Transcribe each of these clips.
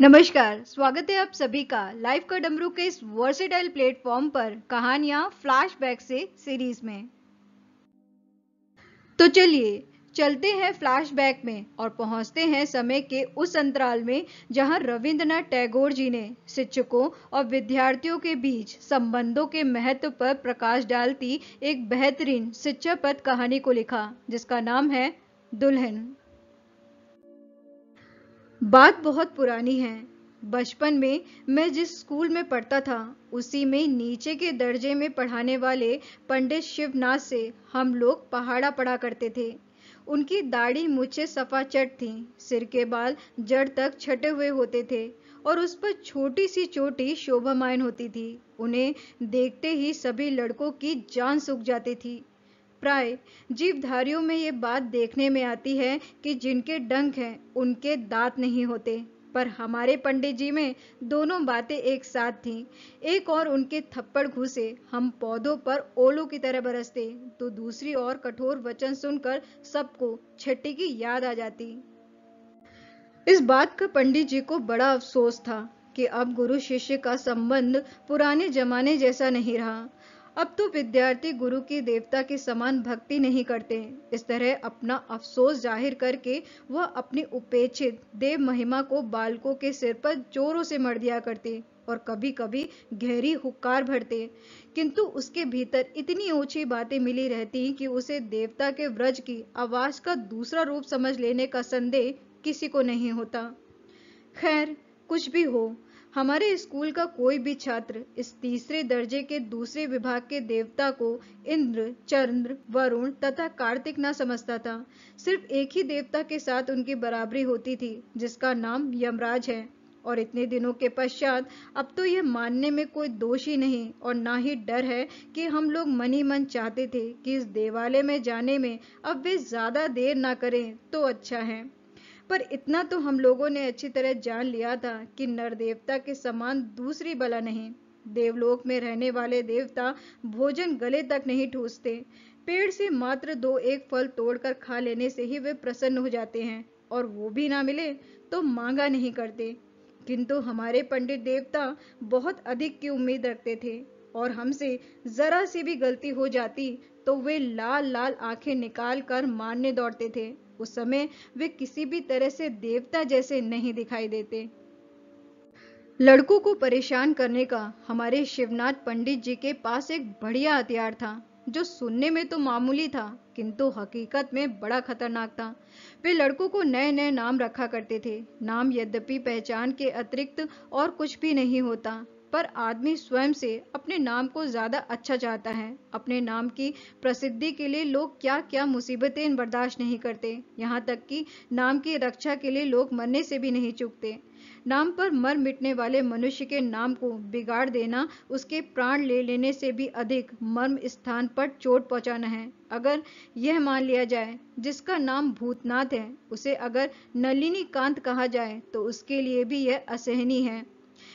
नमस्कार, स्वागत है आप सभी का लाइव का डमरू के इस वर्सेटाइल प्लेटफॉर्म पर कहानियां फ्लैशबैक से सीरीज में। तो चलिए चलते हैं फ्लैशबैक में और पहुंचते हैं समय के उस अंतराल में जहां रविंद्रनाथ टैगोर जी ने शिक्षकों और विद्यार्थियों के बीच संबंधों के महत्व पर प्रकाश डालती एक बेहतरीन शिक्षापद कहानी को लिखा, जिसका नाम है दुल्हन। बात बहुत पुरानी है। बचपन में मैं जिस स्कूल में पढ़ता था उसी में नीचे के दर्जे में पढ़ाने वाले पंडित शिवनाथ से हम लोग पहाड़ा पढ़ा करते थे। उनकी दाढ़ी मुझसे सफाचट थी, सिर के बाल जड़ तक छटे हुए होते थे और उस पर छोटी सी चोटी शोभामायन होती थी। उन्हें देखते ही सभी लड़कों की जान सूख जाती थी। प्राय जीवधारियों में ये बात देखने में आती है कि जिनके डंक हैं उनके दांत नहीं होते, पर हमारे पंडित जी में दोनों बातें एक साथ थीं। एक और उनके थप्पड़ घुसे हम पौधों पर ओलों की तरह बरसते, तो दूसरी ओर कठोर वचन सुनकर सबको छठी की याद आ जाती। इस बात का पंडित जी को बड़ा अफसोस था कि अब गुरु शिष्य का संबंध पुराने जमाने जैसा नहीं रहा। अब तो विद्यार्थी गुरु की देवता के समान भक्ति नहीं करते। इस तरह अपना अफसोस जाहिर करके वह अपनी उपेक्षित देव महिमा को बालकों के सिर पर जोरों से मर दिया करते और कभी कभी गहरी हुक्कार भरते, किंतु उसके भीतर इतनी ऊंची बातें मिली रहती कि उसे देवता के व्रज की आवाज का दूसरा रूप समझ लेने का संदेह किसी को नहीं होता। खैर, कुछ भी हो, हमारे स्कूल का कोई भी छात्र इस तीसरे दर्जे के दूसरे विभाग के देवता को इंद्र, चंद्र, वरुण तथा कार्तिक न समझता था। सिर्फ एक ही देवता के साथ उनकी बराबरी होती थी, जिसका नाम यमराज है। और इतने दिनों के पश्चात अब तो यह मानने में कोई दोष ही नहीं और ना ही डर है कि हम लोग मन ही मन चाहते थे कि इस देवालय में जाने में अब वे ज्यादा देर ना करें तो अच्छा है। पर इतना तो हम लोगों ने अच्छी तरह जान लिया था कि नर देवता के समान दूसरी बला नहीं। देवलोक में रहने वाले देवता भोजन गले तक नहीं ठूसते। पेड़ से मात्र दो एक फल तोड़कर खा लेने से ही वे प्रसन्न हो जाते हैं, और वो भी ना मिले तो मांगा नहीं करते। किंतु हमारे पंडित देवता बहुत अधिक की उम्मीद रखते थे, और हमसे जरा सी भी गलती हो जाती तो वे लाल लाल आंखें निकाल कर मारने दौड़ते थे। उस समय वे किसी भी तरह से देवता जैसे नहीं दिखाई देते। लड़कों को परेशान करने का हमारे शिवनाथ पंडित जी के पास एक बढ़िया हथियार था, जो सुनने में तो मामूली था किंतु हकीकत में बड़ा खतरनाक था। वे लड़कों को नए नए नाम रखा करते थे। नाम यद्यपि पहचान के अतिरिक्त और कुछ भी नहीं होता, पर आदमी स्वयं से अपने नाम को ज्यादा अच्छा चाहता है। अपने नाम की प्रसिद्धि के लिए लोग क्या क्या मुसीबतें बर्दाश्त नहीं करते, यहाँ तक कि नाम की रक्षा के लिए लोग मरने से भी नहीं चूकते। नाम पर मर मिटने वाले मनुष्य के नाम को बिगाड़ देना उसके प्राण ले लेने से भी अधिक मर्म स्थान पर चोट पहुंचाना है। अगर यह मान लिया जाए जिसका नाम भूतनाथ है, उसे अगर नलिनी कांत कहा जाए तो उसके लिए भी यह असहनीय है।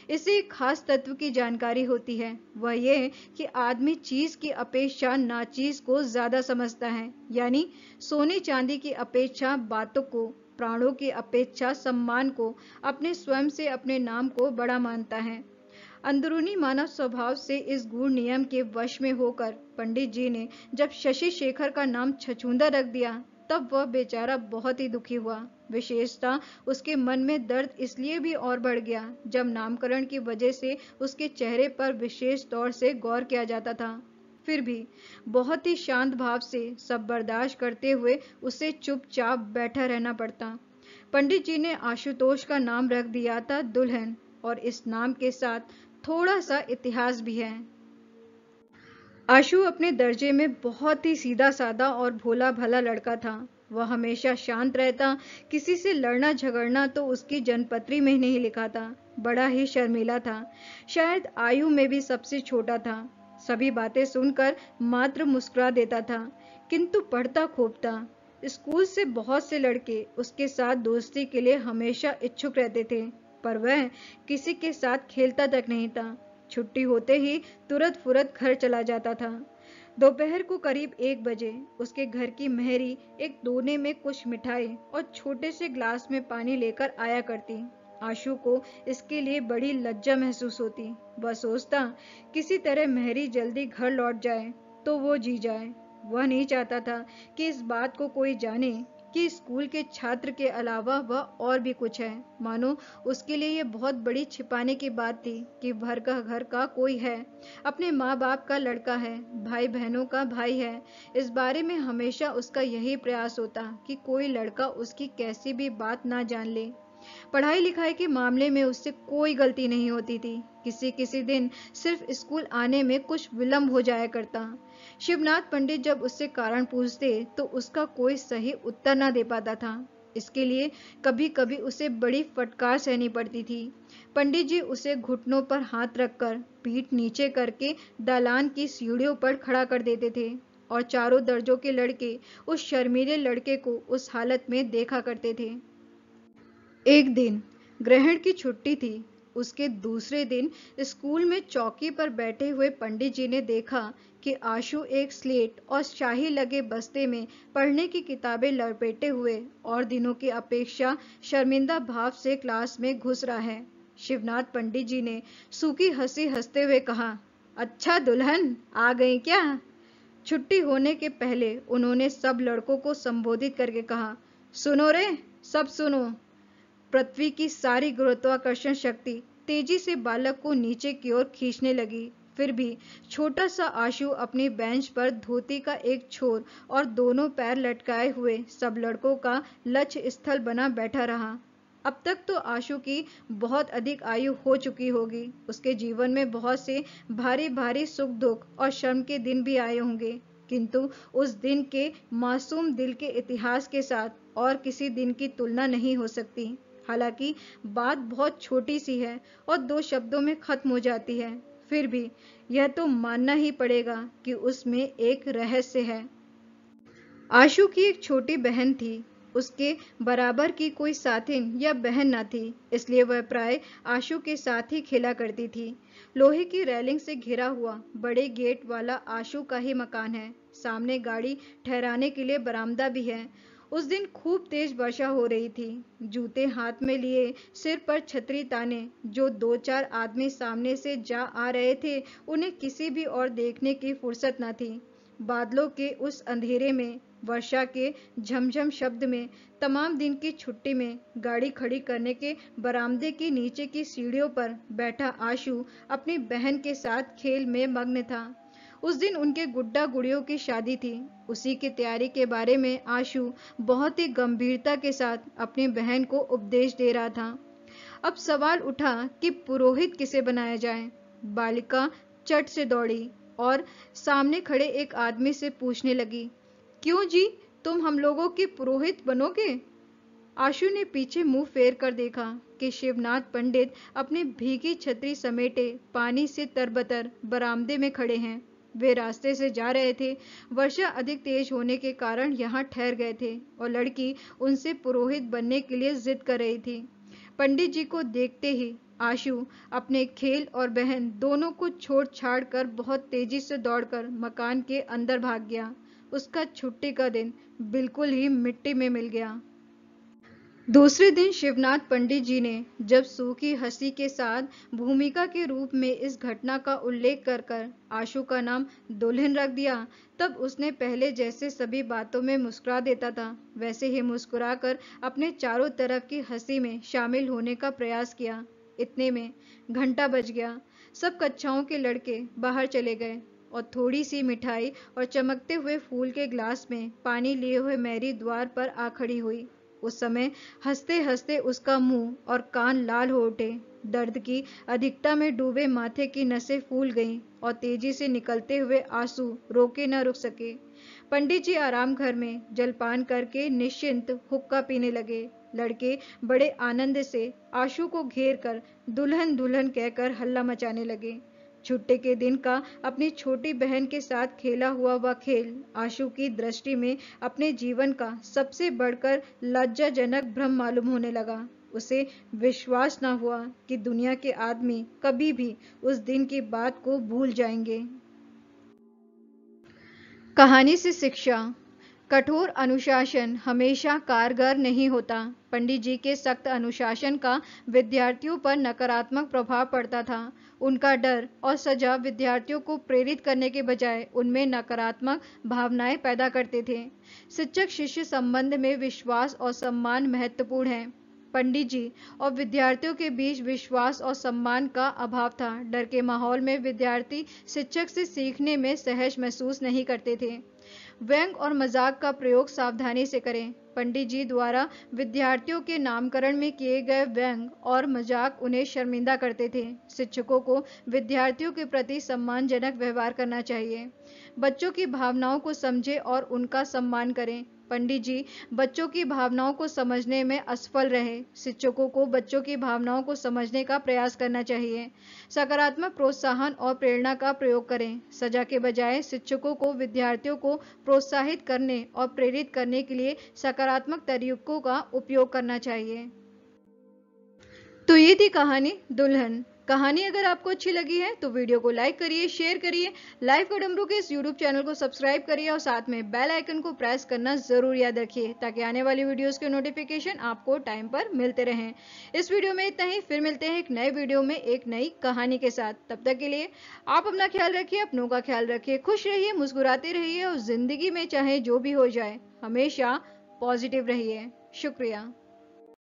इसे एक खास तत्व की जानकारी होती है, वह यह कि आदमी चीज की अपेक्षा नाचीज को ज्यादा समझता है। यानी सोने चांदी की अपेक्षा बातों को, प्राणों की अपेक्षा सम्मान को, अपने स्वयं से अपने नाम को बड़ा मानता है। अंदरूनी मानव स्वभाव से इस गूढ़ नियम के वश में होकर पंडित जी ने जब शशि शेखर का नाम छछूंदर रख दिया, तब वह बेचारा बहुत ही दुखी हुआ। विशेषता उसके मन में दर्द इसलिए भी और बढ़ गया जब नामकरण की वजह से उसके चेहरे पर विशेष तौर से गौर किया जाता था। फिर भी बहुत ही शांत भाव से सब बर्दाश्त करते हुए उसे चुपचाप बैठा रहना पड़ता। पंडित जी ने आशुतोष का नाम रख दिया था दुल्हन, और इस नाम के साथ थोड़ा सा इतिहास भी है। आशु अपने दर्जे में बहुत ही सीधा साधा और भोला भला लड़का था। वह हमेशा शांत रहता, किसी से लड़ना झगड़ना तो उसकी जनपत्री में ही नहीं लिखा था। बड़ा ही शर्मीला था, शायद आयु में भी सबसे छोटा था। सभी बातें सुनकर मात्र मुस्कुरा देता था, किंतु पढ़ता खूब था। स्कूल से बहुत से लड़के उसके साथ दोस्ती के लिए हमेशा इच्छुक रहते थे, पर वह किसी के साथ खेलता तक नहीं था। छुट्टी होते ही तुरंत फुरत घर चला जाता था। दोपहर को करीब 1 बजे उसके घर की मेहरी एक दोने में कुछ मिठाई और छोटे से ग्लास में पानी लेकर आया करती। आशु को इसके लिए बड़ी लज्जा महसूस होती। वह सोचता किसी तरह मेहरी जल्दी घर लौट जाए तो वो जी जाए। वह नहीं चाहता था कि इस बात को कोई जाने कि स्कूल के छात्र के अलावा वह और भी कुछ है। मानो उसके लिए ये बहुत बड़ी छिपाने की बात थी कि घर का कोई है, अपने माँ बाप का लड़का है, भाई बहनों का भाई है। इस बारे में हमेशा उसका यही प्रयास होता कि कोई लड़का उसकी कैसी भी बात ना जान ले। पढ़ाई लिखाई के मामले में उससे कोई गलती नहीं होती थी। किसी किसी दिन सिर्फ स्कूल आने में कुछ विलंब हो जाया करता। शिवनाथ पंडित जब उससे कारण पूछते तो उसका कोई सही उत्तर ना दे पाता था। इसके लिए कभी कभी उसे बड़ी फटकार सहनी पड़ती थी। पंडित जी उसे घुटनों पर हाथ रखकर पीठ नीचे करके दालान की सीढ़ियों पर खड़ा कर देते थे और चारों दर्जों के लड़के उस शर्मीले लड़के को उस हालत में देखा करते थे। एक दिन ग्रहण की छुट्टी थी। उसके दूसरे दिन स्कूल में चौकी पर बैठे हुए पंडित जी ने देखा कि आशु एक स्लेट और स्याही लगे बस्ते में पढ़ने की किताबें लपेटे हुए और दिनों की अपेक्षा शर्मिंदा भाव से क्लास में घुस रहा है। शिवनाथ पंडित जी ने सूखी हंसी हंसते हुए कहा, अच्छा दुल्हन आ गई क्या? छुट्टी होने के पहले उन्होंने सब लड़कों को संबोधित करके कहा, सुनो रे, सब सुनो। पृथ्वी की सारी गुरुत्वाकर्षण शक्ति तेजी से बालक को नीचे की ओर खींचने लगी। फिर भी छोटा सा आशु अपनी बेंच पर धोती का एक छोर और दोनों पैर लटकाए हुए सब लड़कों का लक्ष्य स्थल बना बैठा रहा। अब तक तो आशु की बहुत अधिक आयु हो चुकी होगी। उसके जीवन में बहुत से भारी भारी सुख दुख और शर्म के दिन भी आए होंगे, किंतु उस दिन के मासूम दिल के इतिहास के साथ और किसी दिन की तुलना नहीं हो सकती। हालांकि बात बहुत छोटी सी है और दो शब्दों में खत्म हो जाती है, फिर भी यह तो मानना ही पड़ेगा कि उसमें एक रहस्य है। आशु की एक छोटी बहन थी। उसके बराबर की कोई साथिन या बहन न थी, इसलिए वह प्राय आशु के साथ ही खेला करती थी। लोहे की रेलिंग से घिरा हुआ बड़े गेट वाला आशु का ही मकान है। सामने गाड़ी ठहराने के लिए बरामदा भी है। उस दिन खूब तेज वर्षा हो रही थी। जूते हाथ में लिए, सिर पर छतरी ताने जो दो चार आदमी सामने से जा आ रहे थे, उन्हें किसी भी और देखने की फुर्सत न थी। बादलों के उस अंधेरे में, वर्षा के झमझम शब्द में, तमाम दिन की छुट्टी में गाड़ी खड़ी करने के बरामदे की नीचे की सीढ़ियों पर बैठा आशु अपनी बहन के साथ खेल में मग्न था। उस दिन उनके गुड्डा गुड़ियों की शादी थी। उसी की तैयारी के बारे में आशु बहुत ही गंभीरता के साथ अपनी बहन को उपदेश दे रहा था। अब सवाल उठा कि पुरोहित किसे बनाया जाए। बालिका चट से दौड़ी और सामने खड़े एक आदमी से पूछने लगी, क्यों जी, तुम हम लोगों के पुरोहित बनोगे? आशु ने पीछे मुंह फेर कर देखा कि शिवनाथ पंडित अपनी भीगी छतरी समेटे पानी से तरबतर बरामदे में खड़े हैं। वे रास्ते से जा रहे थे। वर्षा अधिक तेज होने के कारण यहाँ ठहर गए थे और लड़की उनसे पुरोहित बनने के लिए जिद कर रही थी। पंडित जी को देखते ही आशु अपने खेल और बहन दोनों को छोड़ छाड़ कर बहुत तेजी से दौड़कर मकान के अंदर भाग गया। उसका छुट्टी का दिन बिल्कुल ही मिट्टी में मिल गया। दूसरे दिन शिवनाथ पंडित जी ने जब सूखी हंसी के साथ भूमिका के रूप में इस घटना का उल्लेख कर कर आशु का नाम दुल्हन रख दिया, तब उसने पहले जैसे सभी बातों में मुस्कुरा देता था वैसे ही मुस्कुराकर अपने चारों तरफ की हंसी में शामिल होने का प्रयास किया। इतने में घंटा बज गया। सब कक्षाओं के लड़के बाहर चले गए और थोड़ी सी मिठाई और चमकते हुए फूल के ग्लास में पानी लिए हुए मैरी द्वार पर आ खड़ी हुई। उस समय हंसते हंसते उसका मुंह और कान लाल हो उठे। दर्द की अधिकता में डूबे माथे की नसें फूल गईं और तेजी से निकलते हुए आंसू रोके न रुक सके। पंडित जी आराम घर में जलपान करके निश्चिंत हुक्का पीने लगे। लड़के बड़े आनंद से आशु को घेर कर दुल्हन दुल्हन कहकर हल्ला मचाने लगे। छुट्टी के दिन का अपनी छोटी बहन के साथ खेला हुआ वह खेल आशु की दृष्टि में अपने जीवन का सबसे बढ़कर लज्जाजनक भ्रम मालूम होने लगा। उसे विश्वास न हुआ कि दुनिया के आदमी कभी भी उस दिन की बात को भूल जाएंगे। कहानी से शिक्षा। कठोर अनुशासन हमेशा कारगर नहीं होता। पंडित जी के सख्त अनुशासन का विद्यार्थियों पर नकारात्मक प्रभाव पड़ता था। उनका डर और सजा विद्यार्थियों को प्रेरित करने के बजाय उनमें नकारात्मक भावनाएं पैदा करते थे। शिक्षक शिष्य संबंध में विश्वास और सम्मान महत्वपूर्ण है। पंडित जी और विद्यार्थियों के बीच विश्वास और सम्मान का अभाव था। डर के माहौल में विद्यार्थी शिक्षक से सीखने में सहज महसूस नहीं करते थे। व्यंग और मजाक का प्रयोग सावधानी से करें। पंडित जी द्वारा विद्यार्थियों के नामकरण में किए गए व्यंग और मजाक उन्हें शर्मिंदा करते थे। शिक्षकों को विद्यार्थियों के प्रति सम्मानजनक व्यवहार करना चाहिए। बच्चों की भावनाओं को समझें और उनका सम्मान करें। पंडित जी बच्चों की भावनाओं को समझने में असफल रहे। शिक्षकों को बच्चों की भावनाओं को समझने का प्रयास करना चाहिए। सकारात्मक प्रोत्साहन और प्रेरणा का प्रयोग करें। सजा के बजाय शिक्षकों को विद्यार्थियों को प्रोत्साहित करने और प्रेरित करने के लिए सकारात्मक तरीकों का उपयोग करना चाहिए। तो ये थी कहानी दुल्हन। कहानी अगर आपको अच्छी लगी है तो वीडियो को लाइक करिए, शेयर करिए, लाइव का डमरू के इस यूट्यूब चैनल को सब्सक्राइब करिए और साथ में बेल आइकन को प्रेस करना जरूर याद रखिए ताकि आने वाली वीडियोस के नोटिफिकेशन आपको टाइम पर मिलते रहें। इस वीडियो में इतना ही, फिर मिलते हैं एक नए वीडियो में एक नई कहानी के साथ। तब तक के लिए आप अपना ख्याल रखिए, अपनों का ख्याल रखिए, खुश रहिए, मुस्कुराते रहिए और जिंदगी में चाहे जो भी हो जाए हमेशा पॉजिटिव रहिए। शुक्रिया।